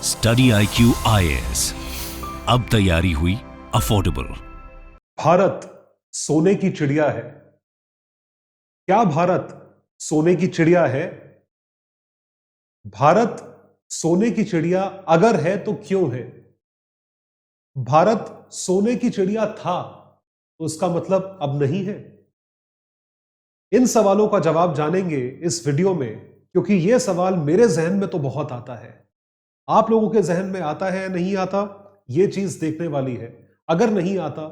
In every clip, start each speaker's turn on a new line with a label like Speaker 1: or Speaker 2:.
Speaker 1: Study IQ IAS, अब तैयारी हुई अफोर्डेबल।
Speaker 2: भारत सोने की चिड़िया है। क्या भारत सोने की चिड़िया है? भारत सोने की चिड़िया अगर है तो क्यों है? भारत सोने की चिड़िया था तो इसका मतलब अब नहीं है? इन सवालों का जवाब जानेंगे इस वीडियो में, क्योंकि यह सवाल मेरे जहन में तो बहुत आता है। आप लोगों के जहन में आता है या नहीं आता, यह चीज देखने वाली है। अगर नहीं आता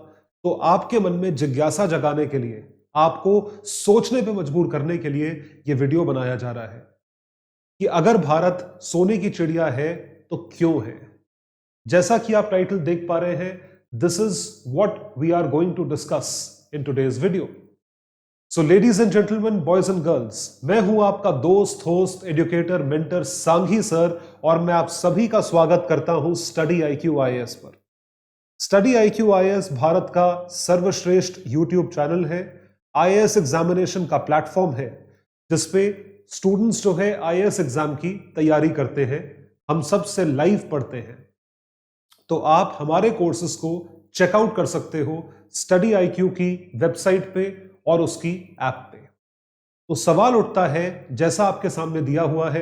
Speaker 2: तो आपके मन में जिज्ञासा जगाने के लिए, आपको सोचने पे मजबूर करने के लिए यह वीडियो बनाया जा रहा है कि अगर भारत सोने की चिड़िया है तो क्यों है। जैसा कि आप टाइटल देख पा रहे हैं, this is what we are going to discuss in today's video. So ladies and gentleman, boys and girls, मैं हूं आपका दोस्त, host, educator, mentor Sanghi sir, और मैं आप सभी का स्वागत करता हूं स्टडी IQ IAS पर। स्टडी IQ IAS भारत का सर्वश्रेष्ठ यूट्यूब चैनल है, IAS एग्जामिनेशन का प्लेटफॉर्म है, जिसपे स्टूडेंट्स जो है IAS एग्जाम की तैयारी करते हैं, हम सबसे लाइव पढ़ते हैं। तो आप हमारे कोर्सेज को चेकआउट कर सकते हो स्टडी IQ की वेबसाइट पे और उसकी ऐप पे। तो सवाल उठता है, जैसा आपके सामने दिया हुआ है।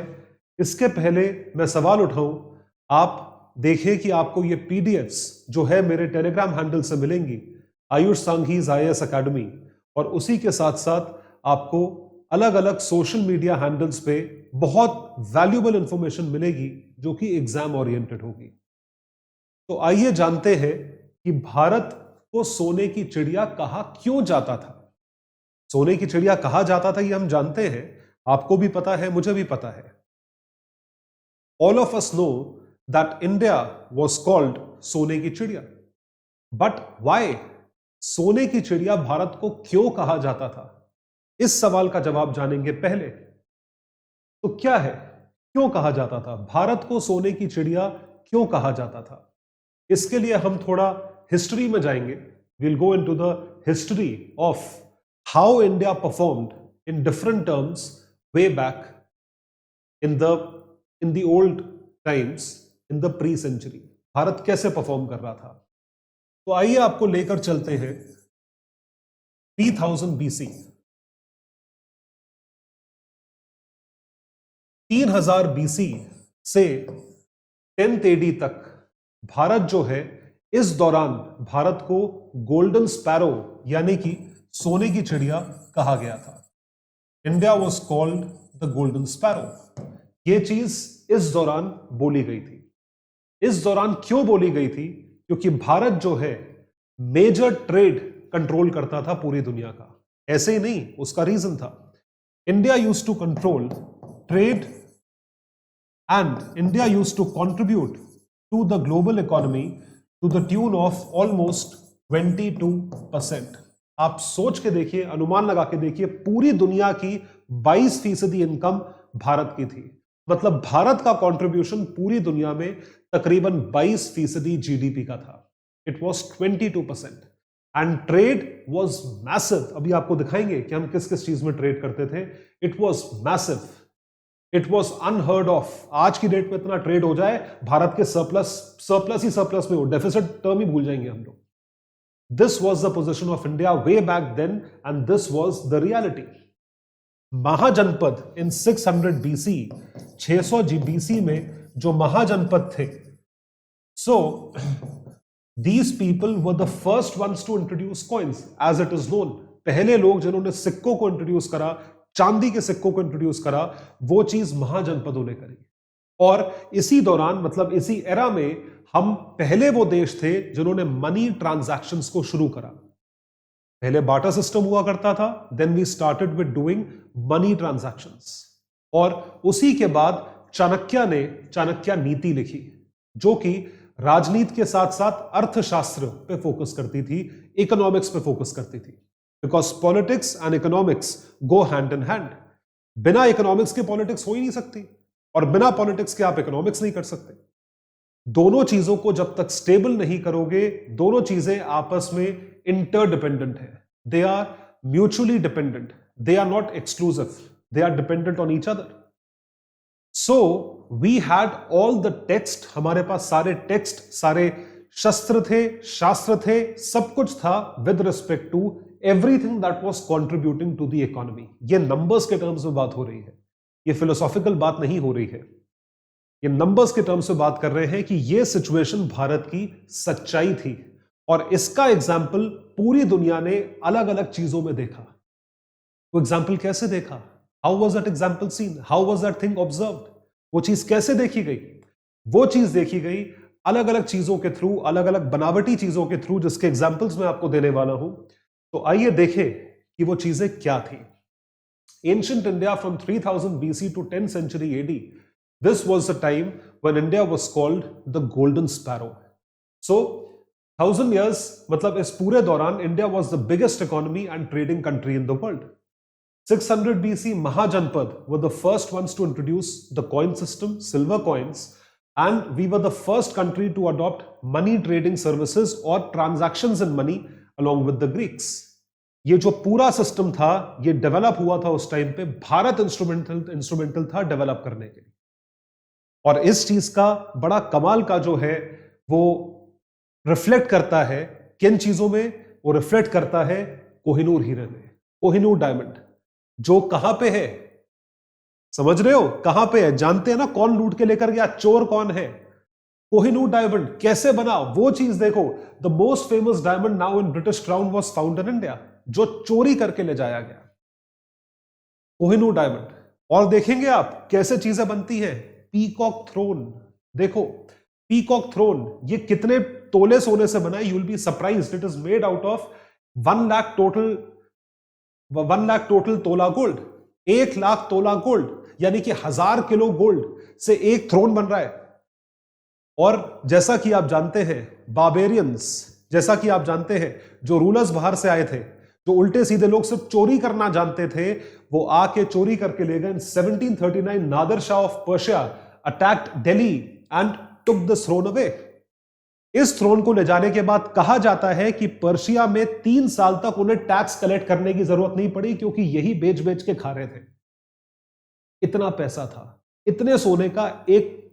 Speaker 2: इसके पहले मैं सवाल उठाऊं, आप देखें कि आपको ये PDFs जो है मेरे टेलीग्राम हैंडल से मिलेंगी, आयुष सांघीज IAS अकेडमी, और उसी के साथ साथ आपको अलग अलग सोशल मीडिया हैंडल्स पे बहुत वैल्यूएबल इंफॉर्मेशन मिलेगी जो कि एग्जाम ओरिएंटेड होगी। तो आइए जानते हैं कि भारत को सोने की चिड़िया कहा क्यों जाता था। सोने की चिड़िया कहा जाता था ये हम जानते हैं, आपको भी पता है, मुझे भी पता है। All of us know that India was called सोने की चिड़िया, बट व्हाई? सोने की चिड़िया भारत को क्यों कहा जाता था, इस सवाल का जवाब जानेंगे पहले। तो क्या है, क्यों कहा जाता था भारत को सोने की चिड़िया, क्यों कहा जाता था? इसके लिए हम थोड़ा हिस्ट्री में जाएंगे। Will go into the history of how India performed in different terms way back in the old times, in the pre-century। Bharat कैसे परफॉर्म कर रहा था, तो आइए आपको लेकर चलते हैं 3000 BC। 3000 BC से 10th AD तक भारत जो है, इस दौरान भारत को गोल्डन स्पैरो यानी कि सोने की चिड़िया कहा गया था। India was called the golden sparrow. यह चीज इस दौरान बोली गई थी। इस दौरान क्यों बोली गई थी? क्योंकि भारत जो है मेजर ट्रेड कंट्रोल करता था पूरी दुनिया का। ऐसे ही नहीं, उसका रीजन था, India used to control trade and India used to contribute to the global economy to the tune of almost 22%। आप सोच के देखिए, अनुमान लगा के देखिए, पूरी दुनिया की 22% इनकम भारत की थी। मतलब भारत का कंट्रीब्यूशन पूरी दुनिया में तकरीबन 22% GDP का था। It was 22%। And trade was massive. अभी आपको दिखाएंगे कि हम किस किस चीज में ट्रेड करते थे। It was massive, it was unheard of. आज की डेट में इतना ट्रेड हो जाए, भारत के सरप्लस ही सरप्लस में हो, डेफिसिट टर्म ही भूल जाएंगे हम लोग। This was the position of India way back then, and this was the reality. महाजनपद in 600 BC, 600 BC में जो महाजनपद थे, so these people were the first ones to introduce coins, as it is known। पहले लोग जिन्होंने सिक्कों को introduce करा, चांदी के सिक्कों को इंट्रोड्यूस करा, वो चीज महाजनपदों ने करी। और इसी दौरान, मतलब इसी एरा में, हम पहले वो देश थे जिन्होंने मनी ट्रांजैक्शंस को शुरू करा। पहले बार्टर सिस्टम हुआ करता था, then we started with doing money transactions. और उसी के बाद चाणक्य ने चाणक्य नीति लिखी, जो कि राजनीति के साथ साथ अर्थशास्त्र पे फोकस करती थी, इकोनॉमिक्स पे फोकस करती थी। Because politics and economics go hand in hand. बिना इकोनॉमिक्स के पॉलिटिक्स हो ही नहीं सकती, और बिना पॉलिटिक्स के आप इकोनॉमिक्स नहीं कर सकते। दोनों चीजों को जब तक स्टेबल नहीं करोगे, दोनों चीजें आपस में इंटरडिपेंडेंट है। They are mutually dependent, they are not exclusive, they are dependent on each other. So we had all the text, हमारे पास सारे टेक्स्ट, सारे शस्त्र थे, शास्त्र थे, सब कुछ था with respect to everything that was contributing to the economy. ये नंबर्स के टर्म्स में बात हो रही है, ये फिलोसॉफिकल बात नहीं हो रही है, ये नंबर्स के टर्म्स में बात कर रहे हैं कि ये सिचुएशन भारत की सच्चाई थी और इसका एग्जाम्पल पूरी दुनिया ने अलग अलग चीजों में देखा। वो एग्जाम्पल कैसे देखा? How was that example seen? How was that thing observed? वो चीज कैसे देखी गई? वो चीज देखी गई अलग अलग चीजों के थ्रू, अलग अलग बनावटी चीजों के थ्रू, जिसके एग्जाम्पल्स मैं आपको देने वाला हूं। तो आइए देखें कि वो चीजें क्या थी। Ancient India from 3000 BC to 10th century AD, this was the time when India was called the Golden Sparrow. So 1000 years, मतलब इस पूरे दौरान India was the biggest economy and trading country in the world. 600 BC, Mahajanpad were the first ones to introduce the coin system, silver coins, and we were the first country to adopt money trading services or transactions in money along with the Greeks. ये जो पूरा system था ये develop हुआ था उस time पे, Bharat instrumental था डेवलप करने के लिए। और इस चीज का बड़ा कमाल का जो है वो रिफ्लेक्ट करता है किन चीजों में? वो रिफ्लेक्ट करता है कोहिनूर हीरे में, कोहिनूर डायमंड, जो कहां पे है? समझ रहे हो कहां पे है? जानते हैं ना कौन लूट के लेकर गया, चोर कौन है? कोहिनूर डायमंड कैसे बना वो चीज देखो। The most famous diamond now in British crown was found in India, जो चोरी करके ले जाया गया, कोहिनूर डायमंड। और देखेंगे आप कैसे चीजें बनती हैं। पीकॉक थ्रोन देखो, पीकॉक थ्रोन ये कितने तोले सोने से बना है? You will be surprised, it is made out of 1 lakh total तोला गोल्ड, 1 लाख तोला गोल्ड, यानी कि 1000 किलो गोल्ड से एक थ्रोन बन रहा है। और जैसा कि आप जानते हैं बार्बेरियंस, जैसा कि आप जानते हैं जो रूलर्स बाहर से आए थे, जो उल्टे सीधे लोग सिर्फ चोरी करना जानते थे, वो आके चोरी करके ले गए। 1739 Nadir Shah of Persia attacked Delhi and took the thrown away. इस थ्रोन को ले जाने के बाद कहा जाता है कि पर्शिया में 3 साल तक उन्हें टैक्स कलेक्ट करने की जरूरत नहीं पड़ी, क्योंकि यही बेच बेच के खा रहे थे। इतना पैसा था, इतने सोने का एक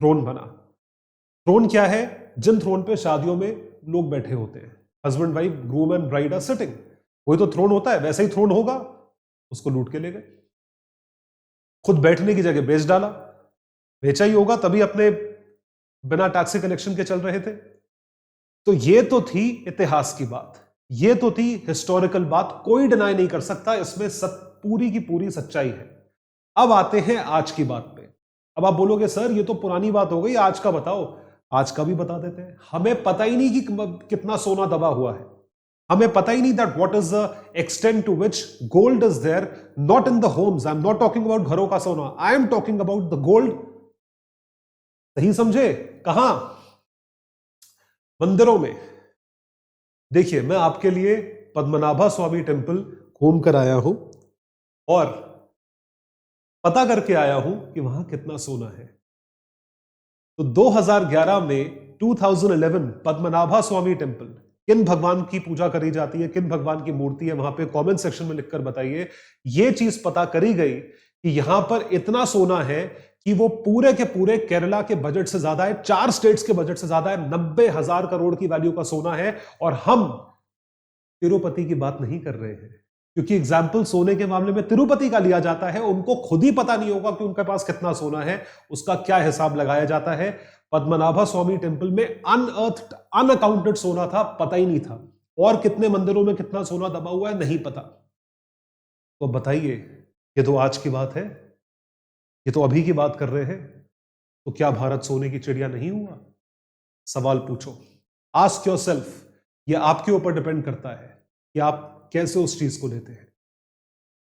Speaker 2: थ्रोन बना। थ्रोन क्या है? जिन थ्रोन पे शादियों में लोग बैठे होते हैं, husband wife, groom and bride are sitting, वही तो थ्रोन होता है। वैसे ही थ्रोन होगा, उसको लूट के ले गए, खुद बैठने की जगह बेच डाला। बेचा ही होगा तभी अपने बिना टैक्स कलेक्शन के चल रहे थे। तो ये तो थी इतिहास की बात, ये तो थी हिस्टोरिकल बात, कोई डिनाई नहीं कर सकता, इसमें पूरी की पूरी सच्चाई है। अब आते हैं आज की बात पे। अब आप बोलोगे सर ये तो पुरानी बात हो गई, आज का बताओ। आज का भी बता देते हैं। हमें पता ही नहीं कि कितना सोना दबा हुआ है, हमें पता ही नहीं that what is the extent to which gold is there, not in the homes. I am not talking about घरों का सोना, I am talking about the gold. सही समझे? कहां? मंदिरों में। देखिए मैं आपके लिए पद्मनाभा स्वामी टेम्पल घूम कर आया हूं और पता करके आया हूं कि वहां कितना सोना है। तो 2011 में 2011 पद्मनाभा स्वामी टेम्पल, किन भगवान की पूजा करी जाती है, किन भगवान की मूर्ति है, वहां पे कमेंट सेक्शन में लिखकर बताइए। ये चीज पता करी गई कि यहां पर इतना सोना है कि वो पूरे के पूरे केरला के बजट से ज्यादा है, 4 स्टेट्स के बजट से ज्यादा है, 90,000 करोड़ की वैल्यू का सोना है। और हम तिरुपति की बात नहीं कर रहे हैं, क्योंकि एग्जाम्पल सोने के मामले में तिरुपति का लिया जाता है, उनको खुद ही पता नहीं होगा कि उनके पास कितना सोना है, उसका क्या हिसाब लगाया जाता है। पद्मनाभा स्वामी टेम्पल में अनअर्थड, अनअकाउंटेड सोना था, पता ही नहीं था। और कितने मंदिरों में कितना सोना दबा हुआ है नहीं पता। तो बताइए, ये तो आज की बात है, ये तो अभी की बात कर रहे हैं। तो क्या भारत सोने की चिड़िया नहीं हुआ? सवाल पूछो, आस्क योरसेल्फ। ये आपके ऊपर डिपेंड करता है कि आप कैसे उस चीज को लेते हैं।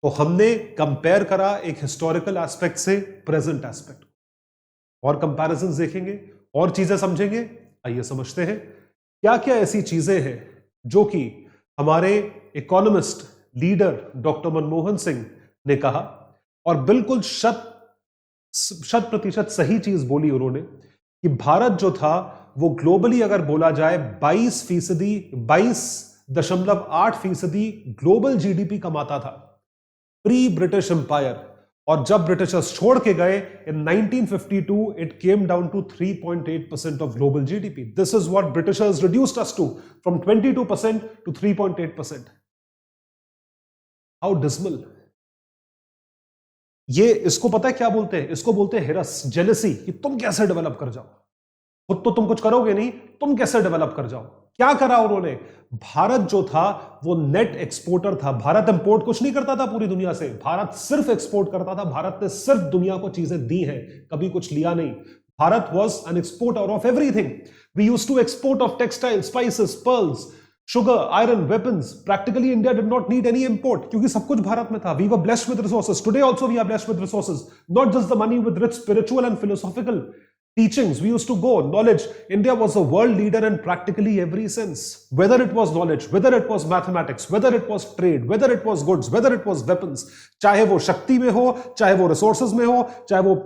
Speaker 2: तो हमने कंपेयर करा एक हिस्टोरिकल एस्पेक्ट से प्रेजेंट एस्पेक्ट, और कंपैरिजंस देखेंगे और चीजें समझेंगे। आइए समझते हैं क्या क्या ऐसी चीजें हैं जो कि हमारे economist leader doctor Manmohan Singh ने कहा, और बिल्कुल 100% सही चीज बोली उन्होंने कि भारत जो था वो ग्लोबली अगर बोला जाए 22.8% ग्लोबल जीडीपी कमाता था प्री ब्रिटिश एम्पायर। और जब ब्रिटिशर्स छोड़ के गए in 1952 it came down to 3.8% of global GDP. This is what Britishers reduced us to, from 22% to 3.8%. How dismal. ये इसको पता है क्या बोलते हैं? इसको बोलते हैं हिरस, जेलसी, कि तुम कैसे डेवलप कर जाओ. खुद तो तुम कुछ करोगे नहीं, तुम कैसे डेवलप कर जाओ. क्या करा उन्होंने? भारत जो था वो नेट एक्सपोर्टर था. भारत इंपोर्ट कुछ नहीं करता था पूरी दुनिया से, भारत सिर्फ एक्सपोर्ट करता था. भारत ने सिर्फ दुनिया को चीजें दी हैं, कभी कुछ लिया नहीं. Bharat was an exporter of everything. We used to export of textile, spices, pearls, sugar, iron, weapons. Practically India did not need any import क्योंकि सब कुछ भारत में था. We were blessed with resources. Today also we are blessed with resources. Not just the money, with rich spiritual and philosophical teachings. We used to go, knowledge. India was a world leader in practically every sense. Whether it was knowledge, whether it was mathematics, whether it was trade, whether it was goods, whether it was weapons. चाहे वो शक्ति में हो, चाहे वो resources में हो, चाहे वो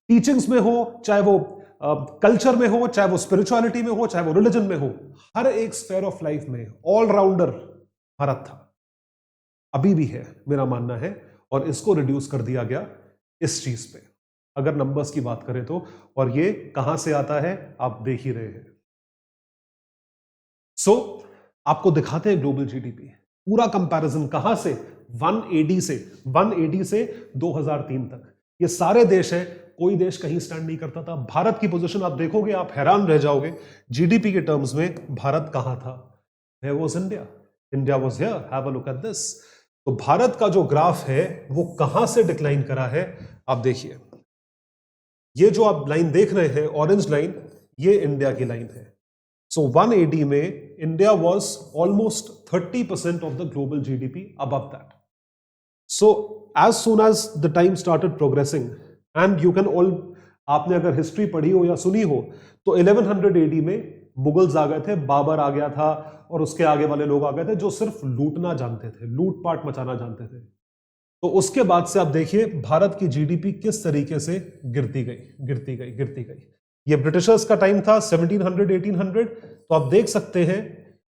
Speaker 2: teachings में हो, चाहे वो कल्चर में हो, चाहे वो स्पिरिचुअलिटी में हो, चाहे वो रिलीजन में हो, हर एक स्फेयर ऑफ लाइफ में ऑलराउंडर भारत था. अभी भी है मेरा मानना है. और इसको रिड्यूस कर दिया गया इस चीज पे, अगर नंबर्स की बात करें तो. और ये कहां से आता है आप देख ही रहे हैं. सो आपको दिखाते हैं ग्लोबल जीडीपी, पूरा कंपैरिजन कहां से, 180 से 2003 तक. ये सारे देश हैं, कोई देश कहीं स्टैंड नहीं करता था. भारत की पोजीशन आप देखोगे आप हैरान रह जाओगे. जीडीपी के टर्म्स में भारत कहां था? Where was India? India was here. Have a look at this. तो भारत का जो ग्राफ है वो कहां से डिक्लाइन करा है आप देखिए. ये जो आप लाइन देख रहे हैं, ऑरेंज लाइन, ये इंडिया की लाइन है. सो 180 में India was almost 30% of the global GDP, above that. So as soon as the time started progressing, and you can all, आपने अगर हिस्ट्री पढ़ी हो या सुनी हो तो 1100 AD में मुगल्स आ गए थे, बाबर आ गया था, और उसके आगे वाले लोग आ गए थे जो सिर्फ लूटना जानते थे, लूटपाट मचाना जानते थे. तो उसके बाद से आप देखिए भारत की जीडीपी किस तरीके से गिरती गई. ये ब्रिटिशर्स का टाइम था 1700 1800. तो आप देख सकते हैं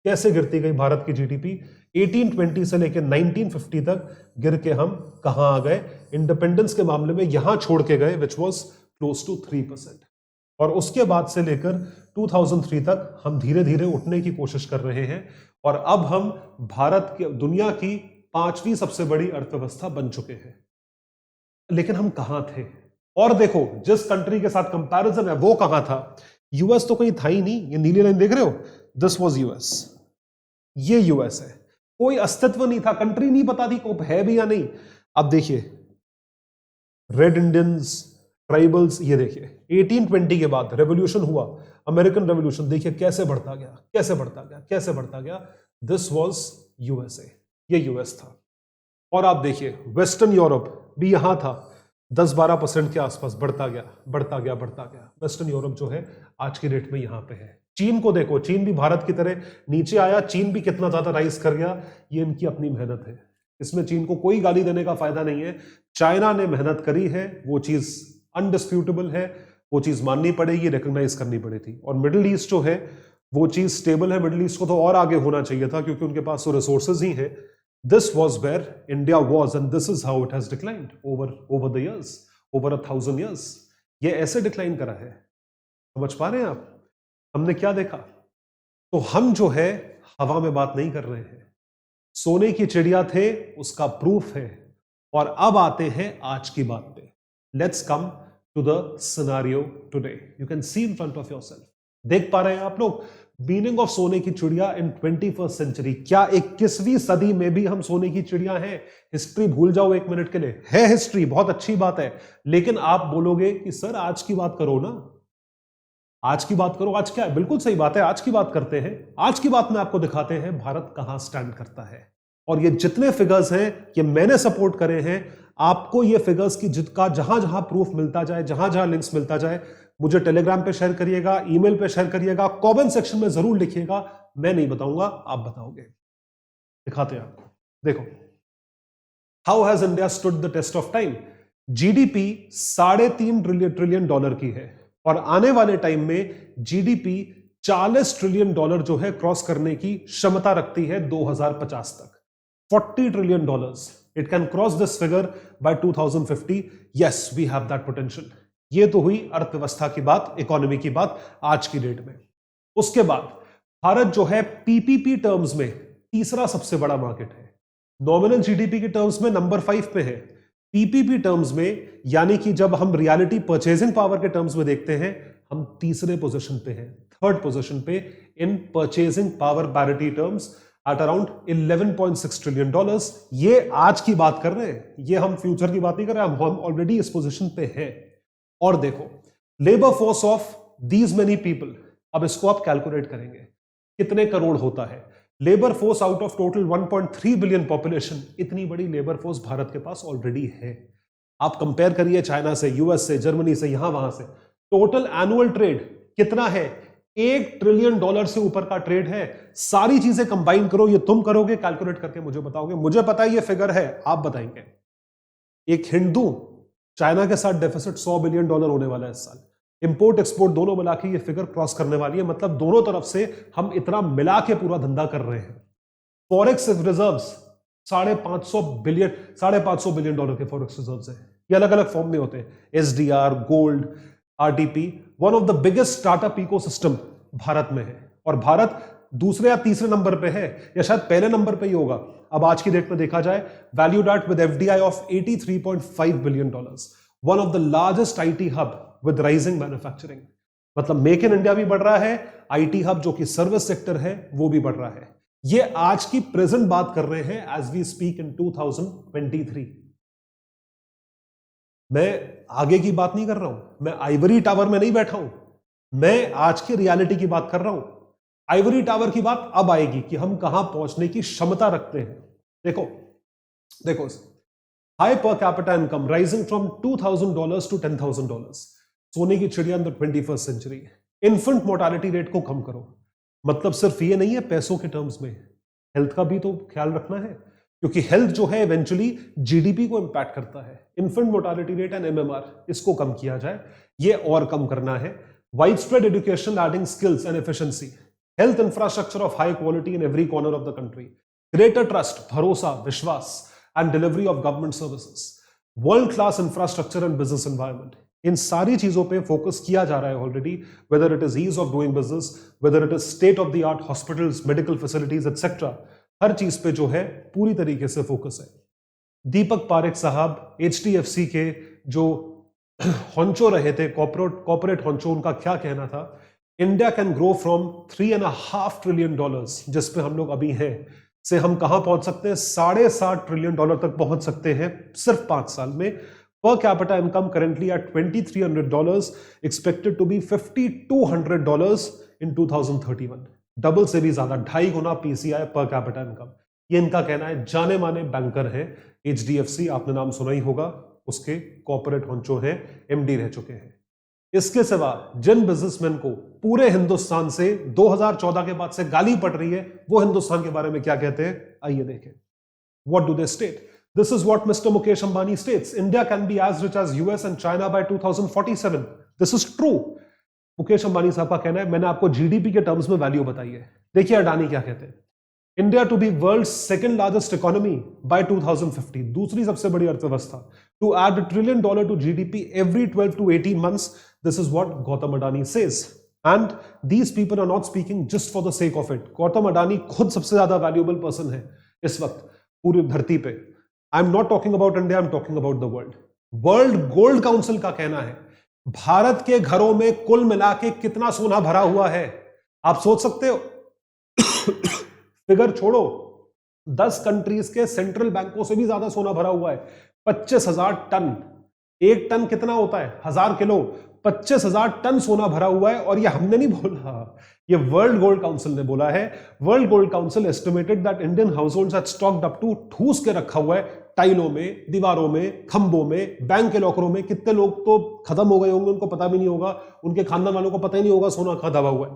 Speaker 2: कैसे गिरती गई भारत की जीडीपी. 1820 से लेकर 1950 तक गिर के हम कहां आ गए? इंडिपेंडेंस के मामले में यहां छोड़ के गए, विच वॉज क्लोज टू 3%. और उसके बाद से लेकर 2003 तक हम धीरे धीरे उठने की कोशिश कर रहे हैं. और अब हम भारत के दुनिया की 5वीं सबसे बड़ी अर्थव्यवस्था बन चुके हैं. लेकिन हम कहां थे? और देखो जिस कंट्री के साथ कंपैरिजन है वो कहां था? यूएस तो कहीं था ही नहीं. ये नीली लाइन देख रहे हो, दिस वॉज यूएस. ये यूएस है, कोई अस्तित्व नहीं था, कंट्री नहीं पता थी को है भी या नहीं. अब देखिए रेड इंडियंस, ट्राइबल्स, ये देखिए 1820 के बाद रेवोल्यूशन हुआ, अमेरिकन रेवोल्यूशन, देखिए कैसे बढ़ता गया. दिस वॉज यूएसए, ये यूएस था. और आप देखिए वेस्टर्न यूरोप भी यहां था, 10-12% के आसपास बढ़ता गया. वेस्टर्न यूरोप जो है आज की डेट में यहां पे है. चीन को देखो, चीन भी भारत की तरह नीचे आया, चीन भी कितना ज्यादा राइज कर गया. ये इनकी अपनी मेहनत है, इसमें चीन को कोई गाली देने का फायदा नहीं है. चाइना ने मेहनत करी है, वो चीज अनडिस्प्यूटेबल है, वो चीज माननी पड़ेगी, रिकॉग्नाइज करनी पड़ी थी. और मिडिल ईस्ट जो है वो चीज स्टेबल है. मिडिल ईस्ट को तो और आगे होना चाहिए था क्योंकि उनके पास तो रिसोर्सेज ही है. This was where India was, and this is how it has declined over the years, over 1000 years. ये ऐसे डिक्लाइन करा है. समझ पा रहे हैं आप? हमने क्या देखा? तो हम जो है हवा में बात नहीं कर रहे हैं, सोने की चिड़िया थे उसका प्रूफ है. और अब आते हैं आज की बात पे. Let's come to the scenario today. You can see in front of yourself. देख पा रहे हैं आप लोग? मीनिंग ऑफ सोने की चिड़िया इन 21st सेंचुरी. क्या 21वीं सदी में भी हम सोने की चिड़िया हैं? हिस्ट्री भूल जाओ एक मिनट के लिए. है हिस्ट्री, बहुत अच्छी बात है, लेकिन आप बोलोगे कि सर आज की बात करो ना, आज की बात करो. आज क्या है? बिल्कुल सही बात है, आज की बात करते हैं. आज की बात में आपको दिखाते हैं भारत कहां स्टैंड करता है. और ये जितने फिगर्स हैं ये मैंने सपोर्ट करे हैं. आपको ये फिगर्स की जितना जहां जहां प्रूफ मिलता जाए, जहां जहां लिंक्स मिलता जाए, मुझे टेलीग्राम पे शेयर करिएगा, ईमेल पे शेयर करिएगा, कमेंट सेक्शन में जरूर लिखिएगा. मैं नहीं बताऊंगा, आप बताओगे. दिखाते हैं आपको. देखो, how has India stood the test of time. GDP $3.5 trillion की है और आने वाले टाइम में जीडीपी $40 ट्रिलियन जो है क्रॉस करने की क्षमता रखती है 2050 तक. $40 trillion It can cross this figure by 2050. Yes, we have that potential. ये तो हुई अर्थव्यवस्था की बात, इकोनॉमी की बात आज की डेट में। उसके बाद भारत जो है पीपीपी टर्म्स में तीसरा सबसे बड़ा मार्केट है। नॉमिनल जीडीपी के टर्म्स में नंबर 5 पे है। पीपीपी टर्म्स में, यानी कि जब हम रियलिटी परचेजिंग पावर के टर्म्स में देखते हैं, हम तीसरे पोजीशन पे हैं, थर्ड पोजीशन पे इन purchasing power parity terms at around 11.6 trillion dollars. ये आज की बात कर रहे हैं, ये हम फ्यूचर की बात नहीं कर रहे हैं, हम ऑलरेडी इस पोजीशन पे हैं। और देखो labour force of these many people, अब इसको आप कैलकुलेट करेंगे कितने करोड़ होता है। Labour force out of total 1.3 billion population, इतनी बड़ी लेबर फोर्स भारत के पास ऑलरेडी है। आप कंपेयर करिए चाइना से, यूएस से, जर्मनी से, यहां वहां से। टोटल एनुअल ट्रेड कितना है? $1 ट्रिलियन से ऊपर का ट्रेड है। सारी चीजें कंबाइन करो, ये तुम करोगे, कैलकुलेट करके मुझे बताओगे। मुझे पता है ये फिगर है, आप बताएंगे। एक हिंदू चाइना के साथ डेफिसिट $100 बिलियन होने वाला है इस साल। इंपोर्ट एक्सपोर्ट दोनों मिला के ये फिगर क्रॉस करने वाली है, मतलब दोनों तरफ से हम इतना मिला के पूरा धंधा कर रहे हैं। फॉरेक्स रिजर्व्स $550 बिलियन के फॉरेक्स रिजर्व्स हैं। ये अलग अलग फॉर्म में होते हैं, SDR, gold, RTP. One of the biggest startup ecosystem Bharat में है, और भारत दूसरे या तीसरे नंबर पे है, या शायद पहले नंबर पे ही होगा अब आज की डेट में देखा जाए। Valued at with FDI of $83.5 billion, one of the largest IT hub with rising manufacturing. मतलब मेक इन इंडिया भी बढ़ रहा है, आईटी हब जो कि सर्विस सेक्टर है वो भी बढ़ रहा है। ये आज की प्रेजेंट बात कर रहे हैं एज वी स्पीक इन 2023। मैं आगे की बात नहीं कर रहा हूं, मैं आइवरी टावर में नहीं बैठा हूं, मैं आज की रियलिटी की बात कर रहा हूं। आइवरी टावर की बात अब आएगी कि हम कहां पहुंचने की क्षमता रखते हैं। देखो देखो, high per capita income rising from $2,000 to $10,000, सोने की चिड़िया in the 21st century. Infant mortality rate को कम करो, मतलब सिर्फ ये नहीं है पैसों के टर्म्स में, हेल्थ का भी तो ख्याल रखना है, क्योंकि हेल्थ जो है इवेंचुअली जीडीपी को इंपैक्ट करता है। Infant mortality rate and MMR, इसको कम किया जाए, ये और कम करना है। Wide spread education adding skills and efficiency, health infrastructure of high quality in every corner of the country, greater trust, भरोसा, विश्वास and delivery of government services, world class infrastructure and business environment. इन सारी चीजों पे focus किया जा रहा है already, whether it is ease of doing business, whether it is state of the art hospitals, medical facilities etcetera, हर चीज पे जो है पूरी तरीके से फोकस है। दीपक पारेख साहब एचडीएफसी के जो हॉन्चो रहे थे, कॉर्पोरेट हॉन्चो, उनका क्या कहना था? India can grow from $3.5 trillion, जिस पे हम लोग अभी हैं, से हम कहां पहुंच सकते हैं? $7.5 ट्रिलियन तक पहुंच सकते हैं सिर्फ 5 साल में। Per capita income currently at $2,300, expected to be $5,200 in 2031, double से भी ज्यादा, 2.5 गुना पीसीआई पर कैपिटा इनकम। ये इनका कहना है। जाने माने बैंकर हैं एचडीएफसी, आपने नाम सुना ही होगा, उसके कॉर्पोरेट हॉन्चो हैं, एमडी रह चुके हैं। इसके सिवा जिन बिजनेसमैन को पूरे हिंदुस्तान से 2014 के बाद से गाली पड़ रही है, वो हिंदुस्तान के बारे में क्या कहते हैं, आइए देखें। What do they state? This is what Mr. Mukesh Ambani states. India can be as rich as US and China by 2047. This is true. Mukesh Ambani साहब का कहना है। मैंने आपको जीडीपी के टर्म्स में वैल्यू बताई है। देखिए अडानी क्या कहते हैं, India to be world's second largest economy by 2050, दूसरी सबसे बड़ी अर्थव्यवस्था, to add $1 trillion to GDP every 12 to 18 months. This is what Gautam Adani says, and these people are not speaking just for the sake of it. Gautam Adani खुद सबसे ज्यादा valuable person है इस वक्त पूरी धरती पे। आई am not talking about India, I am talking about the world. World gold council का कहना है भारत के घरों में कुल मिला के कितना सोना भरा हुआ है, आप सोच सकते हो? फिगर छोड़ो, 10 कंट्रीज के सेंट्रल बैंकों से भी ज्यादा सोना भरा हुआ है। 25,000 टन, 1 टन कितना होता है? 1000 किलो। 25,000 टन सोना भरा हुआ है, और ये हमने नहीं बोला, ये वर्ल्ड गोल्ड काउंसिल ने बोला है। World gold council estimated that Indian households had stocked up to, ठूस के रखा हुआ है टाइलों में, दीवारों में, खंभों में, बैंक के लॉकरों में। कितने लोग तो खत्म हो गए होंगे, उनको पता भी नहीं होगा, उनके खानदान वालों को पता ही नहीं होगा सोना कहां दबा हुआ है।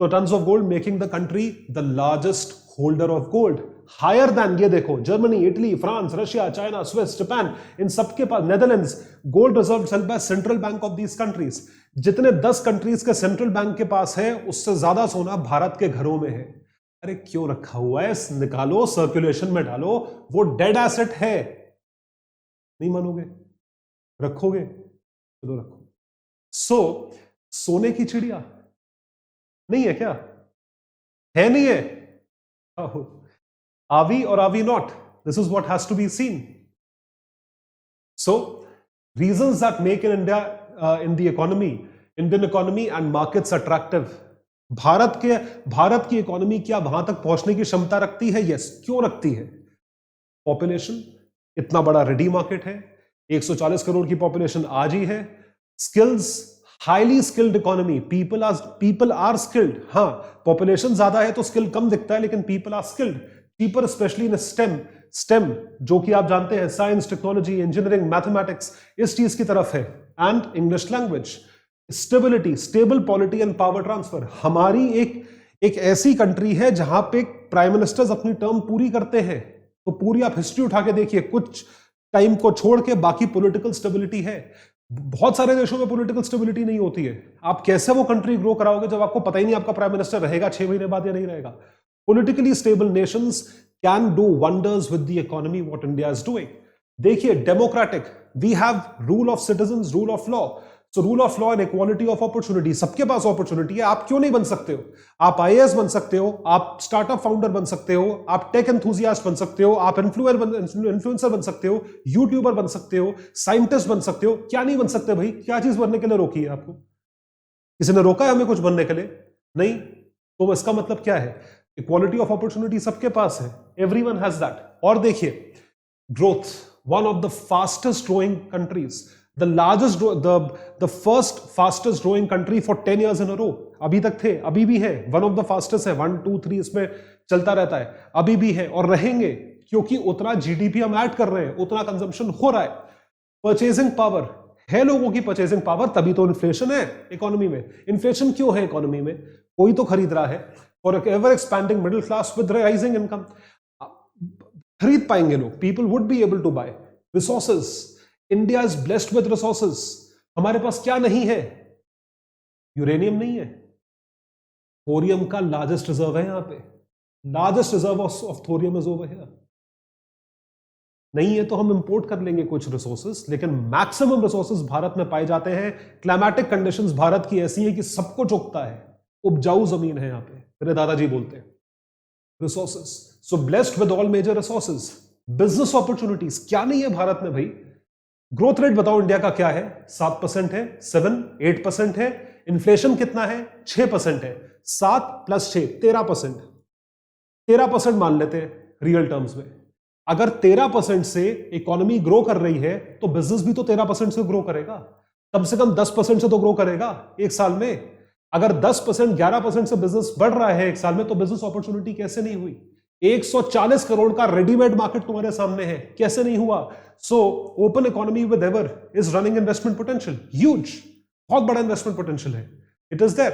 Speaker 2: तो tons of gold, making the country the largest holder of gold, higher than, ये देखो, Germany, Italy, France, Russia, China, Swiss, Japan, इन सबके पास, Netherlands, gold reserve held by central bank of these countries. जितने 10 कंट्रीज के central bank के पास है, उससे ज्यादा सोना भारत के घरों में है। अरे क्यों रखा हुआ है, निकालो, सर्कुलेशन में डालो, वो डेड एसेट है। नहीं मानोगे, रखोगे, चलो रखो। सोने की चिड़िया नहीं है क्या? है नहीं है? आवी और आवी not, this is what has to be seen. So reasons that make in India in the economy, Indian economy and markets attractive. Bharat की इकोनॉमी क्या वहां तक पहुंचने की क्षमता रखती है? यस। क्यों रखती है? पॉपुलेशन, इतना बड़ा रेडी मार्केट है, 140 करोड़ की पॉपुलेशन आज ही है। Skills, highly skilled economy, people are skilled. हाँ, पॉपुलेशन ज्यादा है तो स्किल कम दिखता है, लेकिन people are skilled, cheaper, specially in STEM जो कि आप जानते हैं, साइंस, टेक्नोलॉजी, इंजीनियरिंग, मैथमेटिक्स, इस चीज की तरफ है। And English language, stability, stable polity and power transfer. हमारी एक ऐसी कंट्री है जहां पे प्राइम मिनिस्टर्स अपनी टर्म पूरी करते हैं, तो पूरी आप हिस्ट्री उठा के देखिए, कुछ टाइम को छोड़ के बाकी पॉलिटिकल स्टेबिलिटी है। बहुत सारे देशों में पॉलिटिकल स्टेबिलिटी नहीं होती है। आप कैसे वो कंट्री ग्रो कराओगे जब आपको पता ही नहीं आपका प्राइम मिनिस्टर रहेगा 6 महीने बाद या नहीं रहेगा? Politically stable nations can do wonders with the economy, what India is doing. देखिए, democratic, we have rule of citizens, rule of law. So rule of law and equality of opportunity, सबके पास opportunity है। आप क्यों नहीं बन सकते हो? आप आईएएस बन सकते हो, आप स्टार्टअप फाउंडर बन सकते हो, आप टेक एंथुसियास्ट बन सकते हो, आप इन्फ्लुएंसर बन सकते हो, यूट्यूबर बन सकते हो, साइंटिस्ट बन सकते हो। क्या नहीं बन सकते भाई? क्या चीज बनने के लिए रोकी है आपको? किसी ने रोका है हमें कुछ बनने के लिए? नहीं। तो इसका मतलब क्या है? इक्वालिटी ऑफ अपॉर्चुनिटी सबके पास है, एवरीवन हैज दैट। और देखिए, growth, one of the fastest growing countries, the first fastest growing country for 10 years in a row, अभी तक थे, अभी भी है, one of the fastest है, 1 2 3 इसमें चलता रहता है, अभी भी है और रहेंगे, क्योंकि उतना जीडीपी हम ऐड कर रहे हैं, उतना कंजम्पशन हो रहा है। परचेजिंग पावर है, लोगों की परचेजिंग पावर, तभी तो इन्फ्लेशन है इकोनॉमी में। इन्फ्लेशन क्यों है इकोनॉमी में? कोई तो खरीद रहा है, और ever expanding middle class with rising income, खरीद पाएंगे लोग, people would be able to buy. Resources, India is blessed with resources. हमारे पास क्या नहीं है? यूरेनियम नहीं है, थोरियम का लार्जेस्ट रिजर्व है यहां पे, largest reserve of thorium is over here. नहीं है तो हम इंपोर्ट कर लेंगे कुछ रिसोर्सेज, लेकिन मैक्सिमम रिसोर्सेज भारत में पाए जाते हैं। क्लाइमेटिक कंडीशंस भारत की ऐसी है कि सबको चुकता है, उपजाऊ जमीन है यहां पे, मेरे दादाजी बोलते हैं। Resources, so blessed with all major resources. Business opportunities क्या नहीं है भारत में भाई? ग्रोथ रेट बताओ इंडिया का क्या है? 7% है, 7 8% है। इन्फ्लेशन कितना है? 6% है। 7 + 6 13%। 13% मान लेते हैं रियल टर्म्स में। अगर 13% से इकोनॉमी ग्रो कर रही है तो बिजनेस भी तो 13% से ग्रो करेगा, कम से कम 10% से तो ग्रो करेगा एक साल में। अगर 10% 11% से बिजनेस बढ़ रहा है एक साल में, तो बिजनेस अपॉर्चुनिटी कैसे नहीं हुई? 140 करोड़ का रेडीमेड मार्केट तुम्हारे सामने है, कैसे नहीं हुआ? So open economy with ever is running investment potential, huge, बहुत बड़ा इन्वेस्टमेंट पोटेंशियल है, इट इज देयर।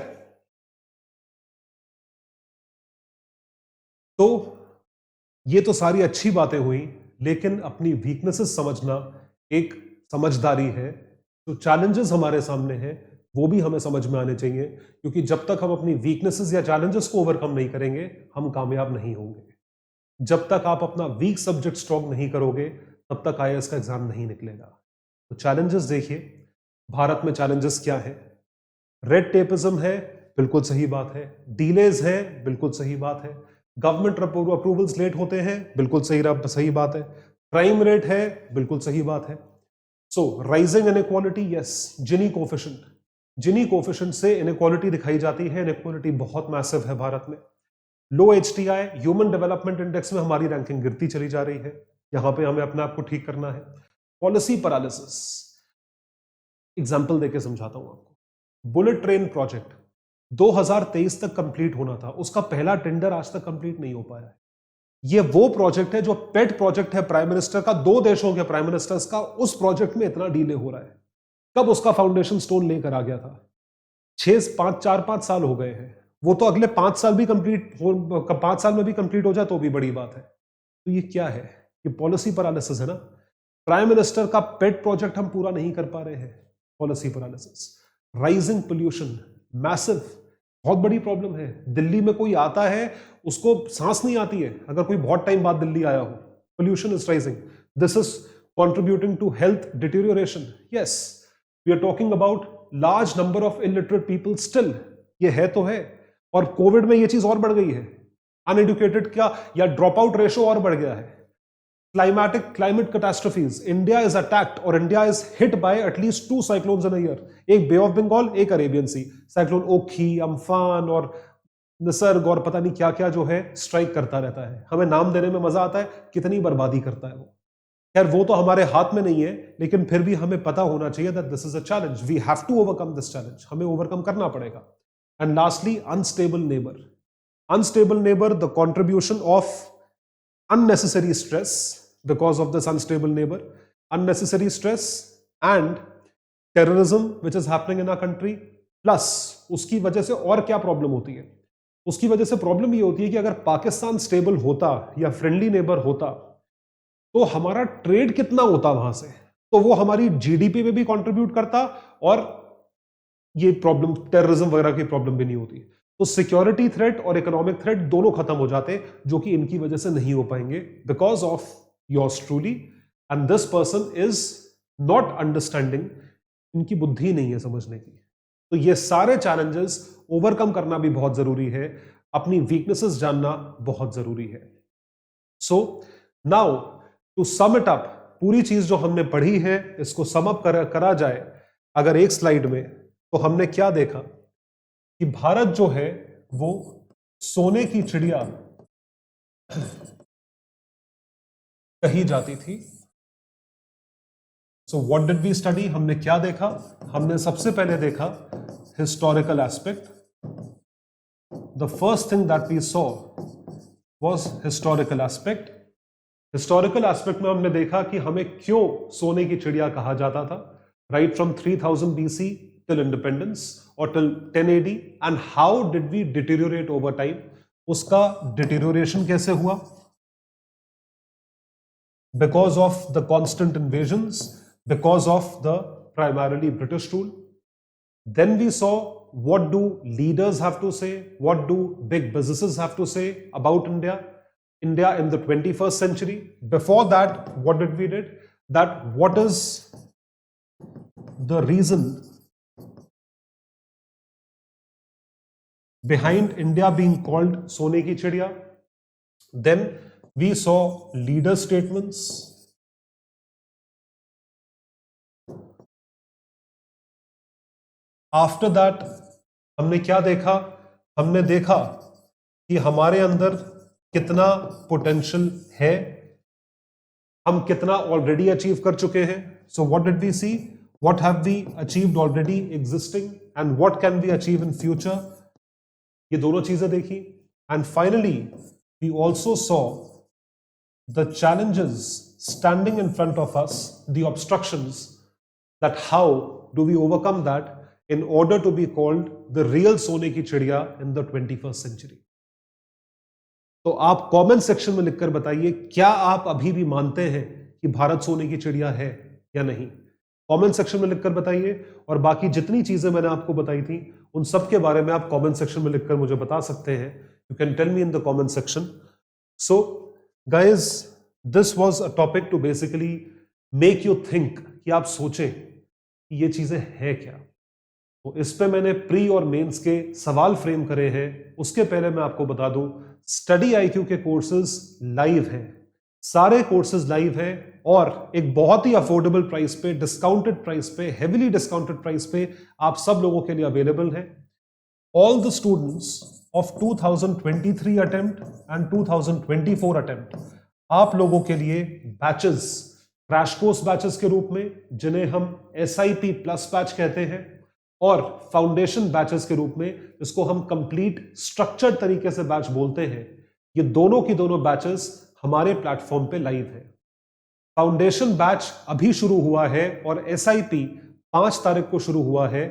Speaker 2: तो ये तो सारी अच्छी बातें हुई, लेकिन अपनी वीकनेसेस समझना एक समझदारी है। तो चैलेंजेस हमारे सामने हैं, वो भी हमें समझ में आने चाहिए, क्योंकि जब तक हम अपनी वीकनेसेस या चैलेंजेस को ओवरकम नहीं करेंगे, हम कामयाब नहीं होंगे। जब तक आप अपना वीक सब्जेक्ट स्ट्रॉन्ग नहीं करोगे, तब तक आईएएस का एग्जाम नहीं निकलेगा। तो चैलेंजेस देखिए, भारत में चैलेंजेस क्या है? रेड टेपिज्म है, बिल्कुल सही बात है। डीलेज है, बिल्कुल सही बात है। गवर्नमेंट अप्रूवल्स लेट होते हैं, बिल्कुल सही बात है। क्राइम रेट है, बिल्कुल सही बात है। सो राइजिंग इनइक्वालिटी, यस। जिनी कोफिशिएंट से इनइक्वालिटी दिखाई जाती है, इनइक्वालिटी बहुत मैसिव है भारत में। लो HDI, ह्यूमन डेवलपमेंट इंडेक्स में हमारी रैंकिंग गिरती चली जा रही है, यहां पे हमें अपने आप को ठीक करना है। पॉलिसी पैरालिसिस, एग्जांपल देके समझाता हूं आपको। बुलेट ट्रेन प्रोजेक्ट 2023 तक कंप्लीट होना था, उसका पहला टेंडर आज तक कंप्लीट नहीं हो पाया है। ये वो प्रोजेक्ट है जो पेट प्रोजेक्ट है प्राइम मिनिस्टर का, 2 देशों के प्राइम मिनिस्टर्स का। उस प्रोजेक्ट में इतना डिले हो रहा है, कब उसका फाउंडेशन स्टोन लेकर आ गया था? 4-5 साल हो गए हैं। वो तो अगले 5 साल भी कंप्लीट हो, 5 साल में भी कंप्लीट हो जाए तो भी बड़ी बात है। तो ये क्या है? ये पॉलिसी पैरालिसिस है ना। प्राइम मिनिस्टर का पेट प्रोजेक्ट हम पूरा नहीं कर पा रहे हैं, policy paralysis. Rising pollution, massive, बहुत बड़ी प्रॉब्लम है। दिल्ली में कोई आता है, उसको सांस नहीं आती है अगर कोई बहुत टाइम बाद दिल्ली आया हो। Pollution is rising, this is contributing to health deterioration. Yes, we are talking about large number of illiterate people still. ये है तो है, और कोविड में ये चीज और बढ़ गई है। अनएडुकेटेड क्या या ड्रॉप आउट रेशो और बढ़ गया है। क्लाइमेट कैटास्ट्रोफीज, इंडिया इज अटैक्ड और India is hit by at least 2 cyclones in a year, एक बे ऑफ बंगाल, एक अरेबियन सी साइक्लोन। ओखी, अम्फान और निसर्ग और पता नहीं क्या क्या जो है स्ट्राइक करता रहता है। हमें नाम देने में मजा आता है, कितनी बर्बादी करता है वो। खैर वो तो हमारे हाथ में नहीं है, लेकिन फिर भी हमें पता होना चाहिए that this is a challenge, we have to overcome this challenge, हमें ओवरकम करना पड़ेगा। And lastly, unstable neighbour. Unstable neighbour, the contribution of unnecessary stress because of this unstable neighbor, unnecessary stress and terrorism which is happening in our country, plus उसकी वजह से और क्या problem होती है? उसकी वजह से प्रॉब्लम ये होती है कि अगर पाकिस्तान स्टेबल होता या फ्रेंडली नेबर होता तो हमारा ट्रेड कितना होता वहां से, तो वो हमारी जीडीपी में भी कंट्रीब्यूट करता और ये प्रॉब्लम, टेररिज्म वगैरह की प्रॉब्लम भी नहीं होती। तो सिक्योरिटी थ्रेट और इकोनॉमिक थ्रेट दोनों खत्म हो जाते, जो कि इनकी वजह से नहीं हो पाएंगे, because of yours truly. And this person is not understanding, इनकी बुद्धि नहीं है समझने की। तो ये सारे चैलेंजेस ओवरकम करना भी बहुत जरूरी है, अपनी वीकनेसेस जानना बहुत जरूरी है। So now to sum it up, पूरी चीज जो हमने पढ़ी है इसको सम अप करा जाए अगर एक स्लाइड में, तो हमने क्या देखा कि भारत जो है वो सोने की चिड़िया कही जाती थी। So what did we study, हमने क्या देखा? हमने सबसे पहले देखा historical aspect. The first thing that we saw was historical aspect. Historical aspect में हमने देखा कि हमें क्यों सोने की चिड़िया कहा जाता था, right from 3000 BC till independence or till 10 AD, and how did we deteriorate over time? उसका deterioration कैसे हुआ? Because of the constant invasions, because of the primarily British rule. Then we saw what do leaders have to say, what do big businesses have to say about India in the 21st century. Before that, what did we did? That what is the reason behind India being called Sone ki Chidiya? Then we saw leader statements. After that, हमने क्या देखा? हमने देखा कि हमारे अंदर कितना potential है, हम कितना ऑलरेडी अचीव कर चुके हैं। So what did we see, what have we achieved already existing and what can we achieve in future, ये दोनों चीजें देखी। And finally we also saw the challenges standing in front of us, the obstructions, that how do we overcome that in order to be called the real सोने की चिड़िया in the 21st century. तो आप comment section में लिखकर बताइए, क्या आप अभी भी मानते हैं कि भारत सोने की चिड़िया है या नहीं? कमेंट सेक्शन में लिखकर बताइए। और बाकी जितनी चीजें मैंने आपको बताई थी उन सब के बारे में आप कमेंट सेक्शन में लिखकर मुझे बता सकते हैं। You can tell me in the comment section. So guys, this was a topic to basically make you think, कि आप सोचें कि ये चीजें हैं क्या। तो इस पे मैंने प्री और मेंस के सवाल फ्रेम करे हैं। उसके पहले मैं आपको बता दूं, स्टडी आईक्यू के कोर्सेज लाइव हैं, सारे कोर्सेज लाइव हैं और एक बहुत ही अफोर्डेबल प्राइस पे, डिस्काउंटेड प्राइस पे, हेविली डिस्काउंटेड प्राइस पे आप सब लोगों के लिए अवेलेबल है। All the students of 2023 attempt and 2024 attempt, आप लोगों के लिए बैचेस, क्रैश कोर्स बैचेस के रूप में, जिन्हें हम SIP प्लस बैच कहते हैं, और फाउंडेशन बैचेस के रूप में, जिसको हम कंप्लीट स्ट्रक्चर्ड तरीके से बैच बोलते हैं, ये दोनों की दोनों बैचेस हमारे प्लेटफॉर्म पे लाइव है। फाउंडेशन बैच अभी शुरू हुआ है और SIP 5 तारीख को शुरू हुआ है।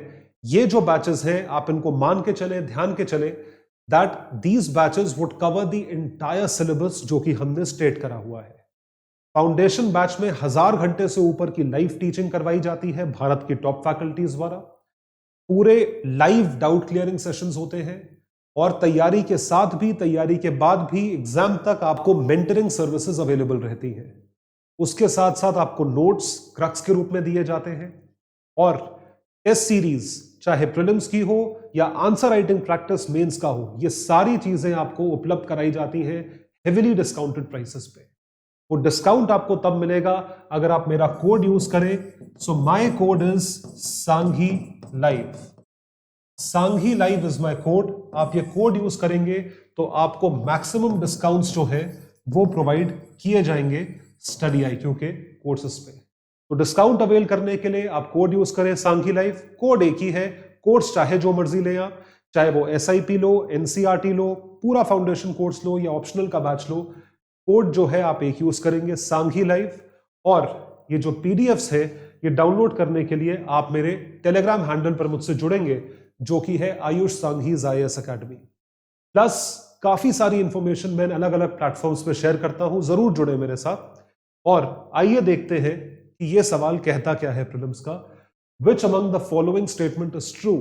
Speaker 2: ये जो बैचेस हैं, आप इनको मान के चले, ध्यान के चले, that these batches would cover the entire syllabus जो कि हमने स्टेट करा हुआ है। फाउंडेशन बैच में 1000 घंटे से ऊपर की लाइव टीचिंग करवाई जाती है भारत की टॉप फैकल्टीज द्वारा। पूरे लाइव डाउट क्लियरिंग सेशंस होते हैं और तैयारी के साथ भी, तैयारी के बाद भी, एग्जाम तक आपको मेंटरिंग सर्विसेज अवेलेबल रहती हैं। उसके साथ साथ आपको नोट्स क्रक्स के रूप में दिए जाते हैं और टेस्ट सीरीज चाहे प्रीलिम्स की हो या आंसर राइटिंग प्रैक्टिस मेंस का हो, ये सारी चीजें आपको उपलब्ध कराई जाती हैं हेविली डिस्काउंटेड प्राइसेस पे। वो डिस्काउंट आपको तब मिलेगा अगर आप मेरा कोड यूज करें। So my code is Sanghi live. Sanghi live is my code. आप ये कोड यूज करेंगे तो आपको मैक्सिमम डिस्काउंट्स जो है वो प्रोवाइड किए जाएंगे स्टडी IQ के कोर्सेस पे। तो डिस्काउंट अवेल करने के लिए आप कोड यूज करें सांघी लाइव। कोड एक ही है, कोर्स चाहे जो मर्जी लें आप, चाहे वो SIP लो, NCERT लो, पूरा फाउंडेशन कोर्स लो या ऑप्शनल का बैच लो, कोड जो है आप एक यूज करेंगे सांघी लाइव। और ये जो PDFs है ये डाउनलोड करने के लिए आप मेरे टेलीग्राम हैंडल पर मुझसे जुड़ेंगे जो कि है आयुष सांघीज IAS अकेडमी। प्लस काफी सारी इंफॉर्मेशन मैं अलग अलग प्लेटफॉर्म्स पे शेयर करता हूं, जरूर जुड़े मेरे साथ। और आइए देखते हैं कि ये सवाल कहता क्या है प्रीलिम्स का। Which among the following statement is true?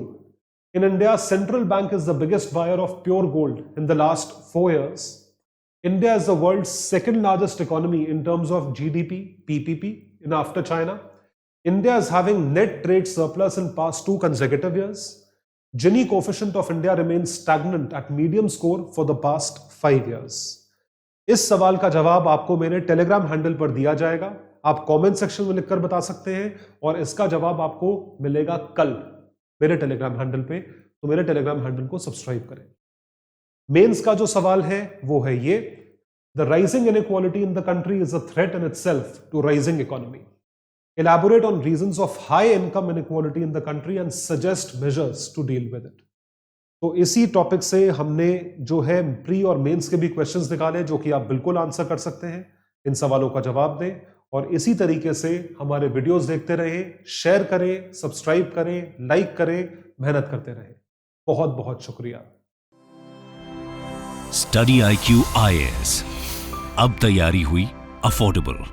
Speaker 2: In India, central bank is the biggest buyer of pure gold in the last 4 years. India is the world's second largest economy in terms of GDP, PPP, in after China. India is having net trade surplus in past 2 consecutive years. Gini coefficient of India remains stagnant at medium score for the past 5 years. इस सवाल का जवाब आपको मेरे Telegram handle पर दिया जाएगा। आप कमेंट सेक्शन में लिखकर बता सकते हैं और इसका जवाब आपको मिलेगा कल मेरे टेलीग्राम हैंडल पे। तो मेरे टेलीग्राम हैंडल को सब्सक्राइब करें। मेंस का जो सवाल है वो है ये, the rising inequality in the country is a threat in itself to rising economy. Elaborate on reasons of high income inequality in the country and suggest measures to deal with it. तो इसी topic से हमने जो है pre और mains के भी questions निकाले जो कि आप बिल्कुल आंसर कर सकते हैं। इन सवालों का जवाब दें और इसी तरीके से हमारे वीडियोस देखते रहें, शेयर करें, सब्सक्राइब करें, लाइक करें, मेहनत करते रहें। बहुत बहुत शुक्रिया।
Speaker 1: स्टडी IQ IAS, अब तैयारी हुई अफोर्डेबल।